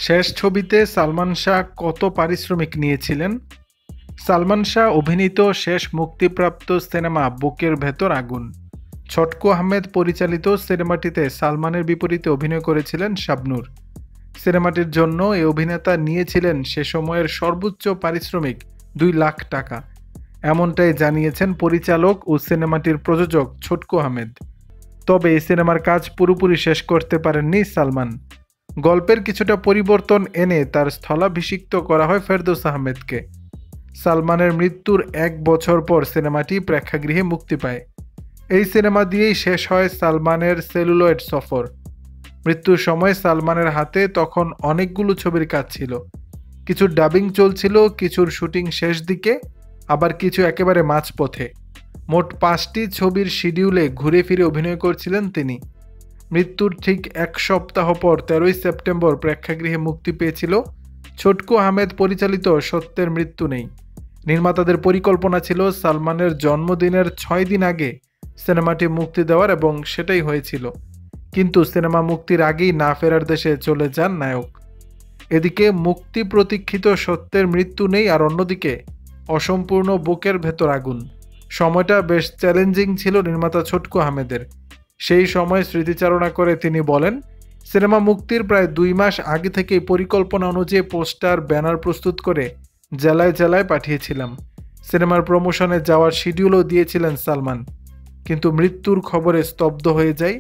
শেষ ছবিতে সালমান শাহ কত পারিশ্রমিক নিয়েছিলেন? সালমান শাহ অভিনীত শেষ মুক্তিপ্রাপ্ত সিনেমা বুকের ভেতর আগুন। ছটকু আহমেদ পরিচালিত সিনেমাটিতে সালমানের বিপরীতে অভিনয় করেছিলেন শাবনূর। সিনেমাটির জন্য এই অভিনেতা নিয়েছিলেন সে সময়ের সর্বোচ্চ পারিশ্রমিক ২ লাখ টাকা। এমনটাই জানিয়েছেন পরিচালক ও সিনেমাটির প্রযোজক ছটকু আহমেদ। তবে এই সিনেমার কাজ পুরোপুরি শেষ করতে পারেননি সালমান। গল্পের কিছুটা পরিবর্তন এনে তার স্থলাভিষিক্ত করা হয় ফেরদৌস আহমেদকে। সালমানের মৃত্যুর ১ বছর পর সিনেমাটি প্রেক্ষাগৃহে মুক্তি পায়। এই সিনেমা দিয়েই শেষ হয় সালমানের সেলুলয়েড সফর। মৃত্যুর সময় সালমানের হাতে তখন অনেকগুলো ছবির কাজ ছিল। কিছু ডাবিং চলছিল, কিছুর শুটিং শেষ দিকে, আবার কিছু একেবারে মাঝপথে। মোট ৫টি ছবির শিডিউলে ঘুরে ফিরে অভিনয় করছিলেন তিনি। মৃত্যুর ঠিক ১ সপ্তাহ পর ১৩ই সেপ্টেম্বর প্রেক্ষাগৃহে মুক্তি পেয়েছিল ছটকু আহমেদ পরিচালিত সত্যের মৃত্যু নেই। নির্মাতাদের পরিকল্পনা ছিল সালমানের জন্মদিনের ৬ দিন আগে সিনেমাটি মুক্তি দেওয়ার, এবং সেটাই হয়েছিল। কিন্তু সিনেমা মুক্তির আগেই না ফেরার দেশে চলে যান নায়ক। এদিকে মুক্তি প্রতীক্ষিত সত্যের মৃত্যু নেই, আর অন্যদিকে অসম্পূর্ণ বুকের ভেতর আগুন। সময়টা বেশ চ্যালেঞ্জিং ছিল নির্মাতা ছটকু আহমেদের। সেই সময় স্মৃতিচারণা করে তিনি বলেন, সিনেমা মুক্তির প্রায় ২ মাস আগে থেকেই পরিকল্পনা অনুযায়ী পোস্টার, ব্যানার প্রস্তুত করে জেলায় জেলায় পাঠিয়েছিলাম। সিনেমার প্রমোশনে যাওয়ার শিডিউলও দিয়েছিলেন সালমান। কিন্তু মৃত্যুর খবরে স্তব্ধ হয়ে যায়।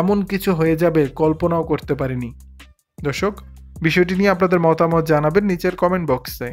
এমন কিছু হয়ে যাবে কল্পনাও করতে পারিনি। দর্শক, বিষয়টি নিয়ে আপনাদের মতামত জানাবেন নিচের কমেন্ট বক্সে।